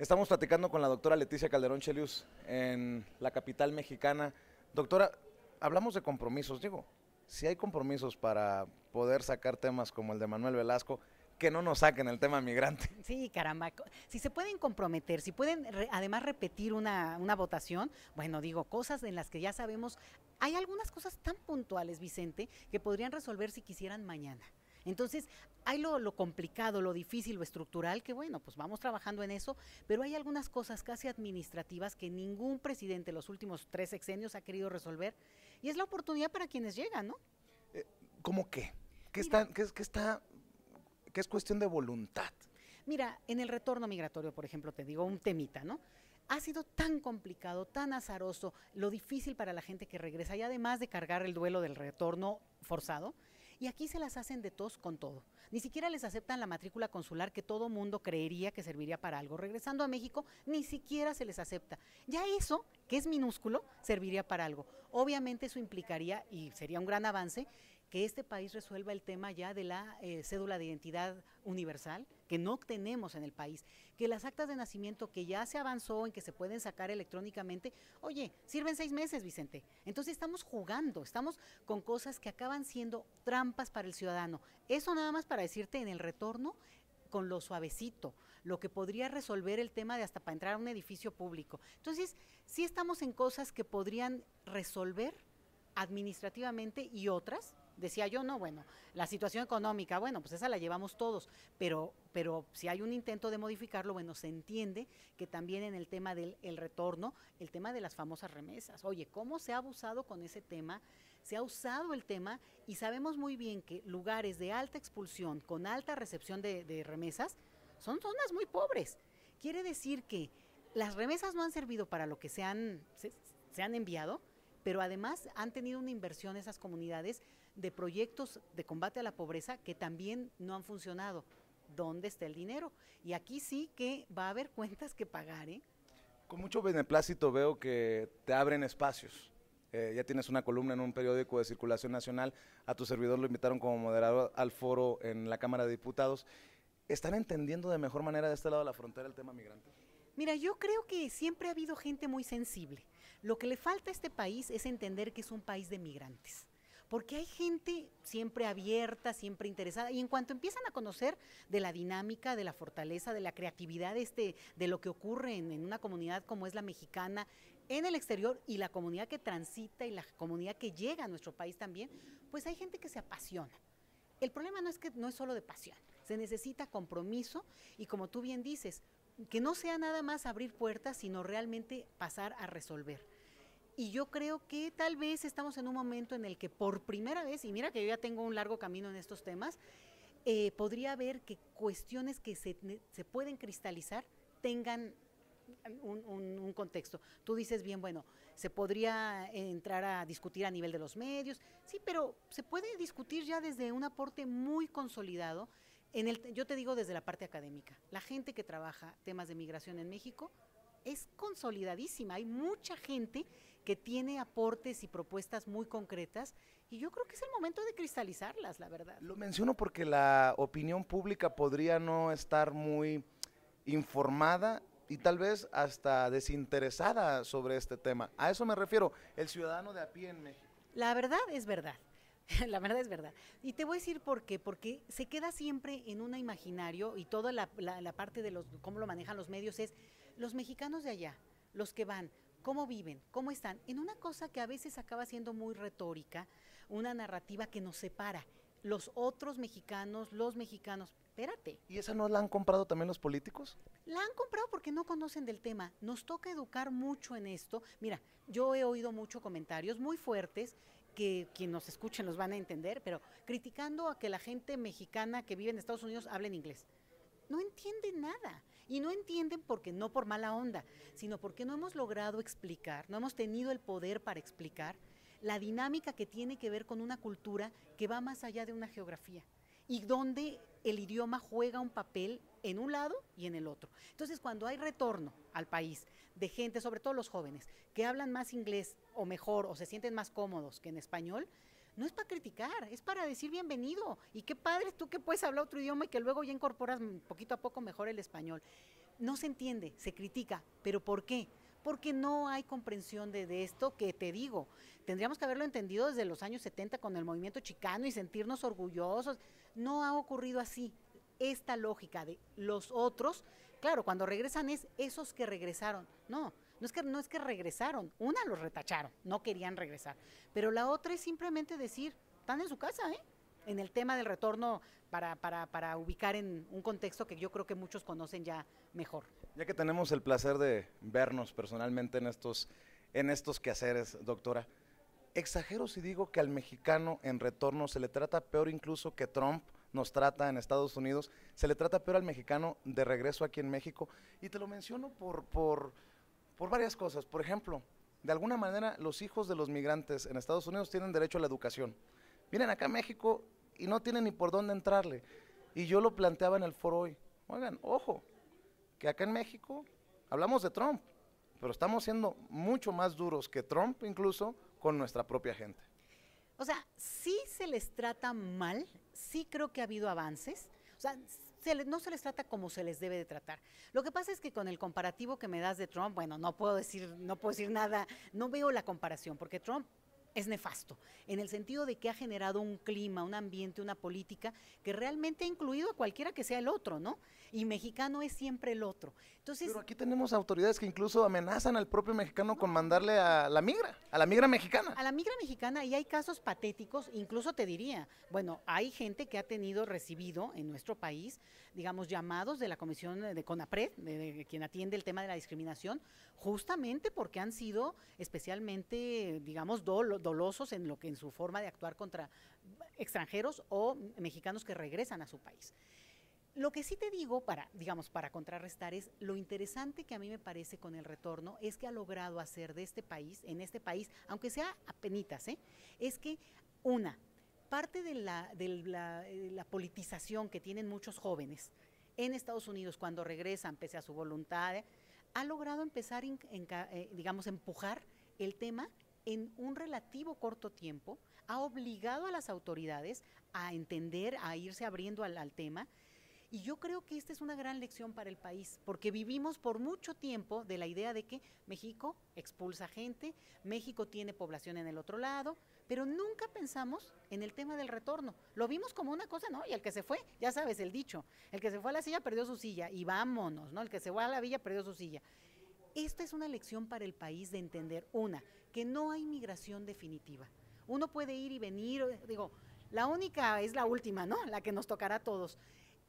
Estamos platicando con la doctora Leticia Calderón Chelius en la capital mexicana. Doctora, hablamos de compromisos. Digo, si hay compromisos para poder sacar temas como el de Manuel Velasco, que no nos saquen el tema migrante. Sí, caramba, si se pueden comprometer, si pueden además repetir una votación, bueno, digo, cosas en las que ya sabemos, hay algunas cosas tan puntuales, Vicente, que podrían resolver si quisieran mañana. Entonces, hay lo complicado, lo difícil, lo estructural, que bueno, pues vamos trabajando en eso, pero hay algunas cosas casi administrativas que ningún presidente en los últimos 3 sexenios ha querido resolver, y es la oportunidad para quienes llegan, ¿no? ¿Cómo qué? Mira, ¿Qué es cuestión de voluntad? Mira, en el retorno migratorio, por ejemplo, te digo un temita, ¿no? Ha sido tan complicado, tan azaroso, lo difícil para la gente que regresa, y además de cargar el duelo del retorno forzado, y aquí se las hacen de tos con todo. Ni siquiera les aceptan la matrícula consular que todo mundo creería que serviría para algo. Regresando a México, ni siquiera se les acepta. Ya eso, que es minúsculo, serviría para algo. Obviamente eso implicaría, y sería un gran avance, que este país resuelva el tema ya de la cédula de identidad universal, que no tenemos en el país, que las actas de nacimiento que ya se avanzó en que se pueden sacar electrónicamente, oye, sirven 6 meses, Vicente. Entonces estamos jugando, estamos con cosas que acaban siendo trampas para el ciudadano. Eso nada más para decirte en el retorno, con lo suavecito, lo que podría resolver el tema de hasta para entrar a un edificio público. Entonces, sí estamos en cosas que podrían resolver administrativamente y otras. Decía yo, no, bueno, la situación económica, bueno, pues esa la llevamos todos, pero si hay un intento de modificarlo, bueno, se entiende que también en el tema del retorno, el tema de las famosas remesas, oye, ¿cómo se ha abusado con ese tema? Se ha usado el tema y sabemos muy bien que lugares de alta expulsión, con alta recepción de remesas, son zonas muy pobres. Quiere decir que las remesas no han servido para lo que se han enviado, pero además han tenido una inversión esas comunidades de proyectos de combate a la pobreza que también no han funcionado. ¿Dónde está el dinero? Y aquí sí que va a haber cuentas que pagar, ¿eh? Con mucho beneplácito veo que te abren espacios. Ya tienes una columna en un periódico de circulación nacional, a tu servidor lo invitaron como moderador al foro en la Cámara de Diputados. ¿Están entendiendo de mejor manera de este lado de la frontera el tema migrante? Mira, yo creo que siempre ha habido gente muy sensible. Lo que le falta a este país es entender que es un país de migrantes. Porque hay gente siempre abierta, siempre interesada, y en cuanto empiezan a conocer de la dinámica, de la fortaleza, de la creatividad de lo que ocurre en una comunidad como es la mexicana, en el exterior, y la comunidad que transita y la comunidad que llega a nuestro país también, pues hay gente que se apasiona. El problema no es que no es solo de pasión, se necesita compromiso y, como tú bien dices, que no sea nada más abrir puertas, sino realmente pasar a resolver. Y yo creo que tal vez estamos en un momento en el que por primera vez, y mira que yo ya tengo un largo camino en estos temas, podría haber que cuestiones que se pueden cristalizar tengan un contexto. Tú dices bien, bueno, se podría entrar a discutir a nivel de los medios, sí, pero se puede discutir ya desde un aporte muy consolidado. Yo te digo desde la parte académica, la gente que trabaja temas de migración en México es consolidadísima, hay mucha gente que tiene aportes y propuestas muy concretas, y yo creo que es el momento de cristalizarlas, la verdad. Lo menciono porque la opinión pública podría no estar muy informada y tal vez hasta desinteresada sobre este tema. A eso me refiero, el ciudadano de a pie en México. La verdad es verdad. La verdad es verdad. Y te voy a decir por qué. Porque se queda siempre en un imaginario, y toda la parte de cómo lo manejan los medios es los mexicanos de allá, los que van, cómo viven, cómo están, en una cosa que a veces acaba siendo muy retórica, una narrativa que nos separa. Los otros mexicanos, los mexicanos, espérate. ¿Y esa no la han comprado también los políticos? La han comprado porque no conocen del tema. Nos toca educar mucho en esto. Mira, yo he oído muchos comentarios muy fuertes que quien nos escuchen los van a entender, pero criticando a que la gente mexicana que vive en Estados Unidos hable en inglés. No entienden nada. Y no entienden porque no por mala onda, sino porque no hemos logrado explicar, no hemos tenido el poder para explicar la dinámica que tiene que ver con una cultura que va más allá de una geografía, y donde el idioma juega un papel en un lado y en el otro. Entonces, cuando hay retorno al país de gente, sobre todo los jóvenes, que hablan más inglés o mejor o se sienten más cómodos que en español, no es para criticar, es para decir bienvenido. Y qué padre tú que puedes hablar otro idioma y que luego ya incorporas poquito a poco mejor el español. no se entiende, se critica, pero ¿por qué? Porque no hay comprensión de esto que te digo. Tendríamos que haberlo entendido desde los años 70 con el movimiento chicano y sentirnos orgullosos. No ha ocurrido así. Esta lógica de los otros, claro, cuando regresan es esos que regresaron. No es que regresaron, una los retacharon, no querían regresar. Pero la otra es simplemente decir, están en su casa, en el tema del retorno para ubicar en un contexto que yo creo que muchos conocen ya mejor. Ya que tenemos el placer de vernos personalmente en estos quehaceres, doctora, exagero si digo que al mexicano en retorno se le trata peor incluso que Trump nos trata en Estados Unidos, se le trata peor al mexicano de regreso aquí en México, y te lo menciono por varias cosas. Por ejemplo, de alguna manera los hijos de los migrantes en Estados Unidos tienen derecho a la educación. Vienen acá a México y no tienen ni por dónde entrarle. Y yo lo planteaba en el foro hoy. Oigan, ojo, que acá en México hablamos de Trump, pero estamos siendo mucho más duros que Trump incluso con nuestra propia gente. O sea, sí se les trata mal, sí creo que ha habido avances, o sea, no se les trata como se les debe de tratar. Lo que pasa es que con el comparativo que me das de Trump, bueno, no puedo decir nada, no veo la comparación, porque Trump es nefasto, en el sentido de que ha generado un clima, un ambiente, una política que realmente ha incluido a cualquiera que sea el otro, ¿no? Y mexicano es siempre el otro. Entonces, pero aquí tenemos autoridades que incluso amenazan al propio mexicano con mandarle a la migra mexicana. A la migra mexicana, y hay casos patéticos, incluso te diría, bueno, hay gente que ha recibido en nuestro país, digamos, llamados de la Comisión de CONAPRED, de quien atiende el tema de la discriminación, justamente porque han sido especialmente, digamos, dolosos en su forma de actuar contra extranjeros o mexicanos que regresan a su país. Lo que sí te digo para contrarrestar es lo interesante que a mí me parece con el retorno es que ha logrado hacer de en este país, aunque sea apenitas, es que parte de la politización que tienen muchos jóvenes en Estados Unidos cuando regresan pese a su voluntad, ha logrado empezar, digamos, empujar el tema en un relativo corto tiempo, ha obligado a las autoridades a entender, a irse abriendo al tema. Y yo creo que esta es una gran lección para el país, porque vivimos por mucho tiempo de la idea de que México expulsa gente, México tiene población en el otro lado, pero nunca pensamos en el tema del retorno. Lo vimos como una cosa, ¿no? Y el que se fue, ya sabes el dicho, el que se fue a la silla perdió su silla, y vámonos, ¿no? El que se fue a la villa perdió su silla. Esta es una lección para el país de entender, que no hay migración definitiva. Uno puede ir y venir, la única es la última, ¿no? La que nos tocará a todos.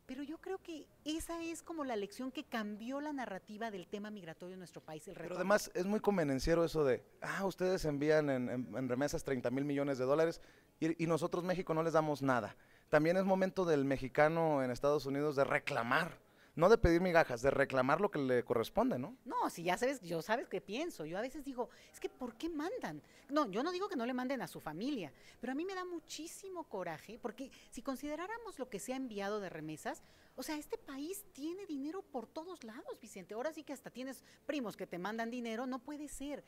Pero yo creo que esa es como la lección que cambió la narrativa del tema migratorio en nuestro país, el retorno. Pero además es muy convenenciero eso de, ustedes envían en remesas 30 mil millones de dólares y nosotros México no les damos nada. También es momento del mexicano en Estados Unidos de reclamar, no de pedir migajas, de reclamar lo que le corresponde, ¿no? No, si ya sabes, yo sabes qué pienso. Yo a veces digo, es que ¿por qué mandan? No, yo no digo que no le manden a su familia, pero a mí me da muchísimo coraje, porque si consideráramos lo que se ha enviado de remesas, o sea, este país tiene dinero por todos lados, Vicente. Ahora sí que hasta tienes primos que te mandan dinero, no puede ser.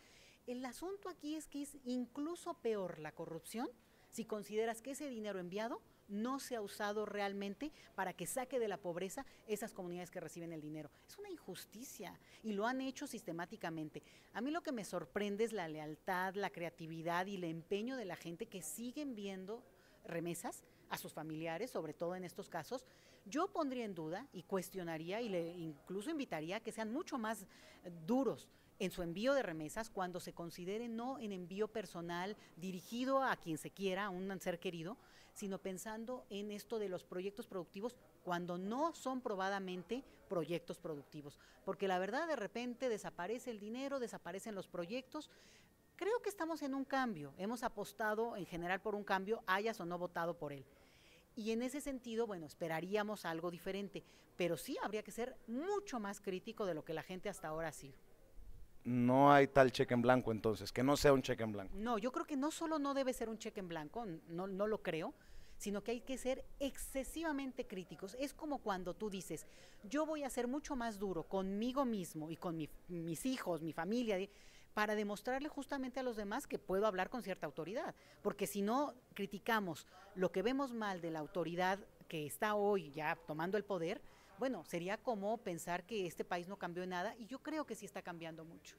El asunto aquí es que es incluso peor la corrupción si consideras que ese dinero enviado no se ha usado realmente para que saque de la pobreza esas comunidades que reciben el dinero. Es una injusticia y lo han hecho sistemáticamente. A mí lo que me sorprende es la lealtad, la creatividad y el empeño de la gente que siguen viendo remesas a sus familiares, sobre todo en estos casos. Yo pondría en duda y cuestionaría y incluso invitaría a que sean mucho más duros en su envío de remesas cuando se considere no en envío personal dirigido a quien se quiera, a un ser querido, sino pensando en esto de los proyectos productivos cuando no son probadamente proyectos productivos. Porque la verdad, de repente desaparece el dinero, desaparecen los proyectos. Creo que estamos en un cambio, hemos apostado en general por un cambio, hayas o no votado por él. Y en ese sentido, bueno, esperaríamos algo diferente, pero sí habría que ser mucho más crítico de lo que la gente hasta ahora ha sido. No hay tal cheque en blanco entonces, que no sea un cheque en blanco. No, yo creo que no solo no debe ser un cheque en blanco, no lo creo, sino que hay que ser excesivamente críticos. Es como cuando tú dices, yo voy a ser mucho más duro conmigo mismo y con mis hijos, mi familia, para demostrarle justamente a los demás que puedo hablar con cierta autoridad. Porque si no criticamos lo que vemos mal de la autoridad que está hoy ya tomando el poder, bueno, sería como pensar que este país no cambió en nada y yo creo que sí está cambiando mucho.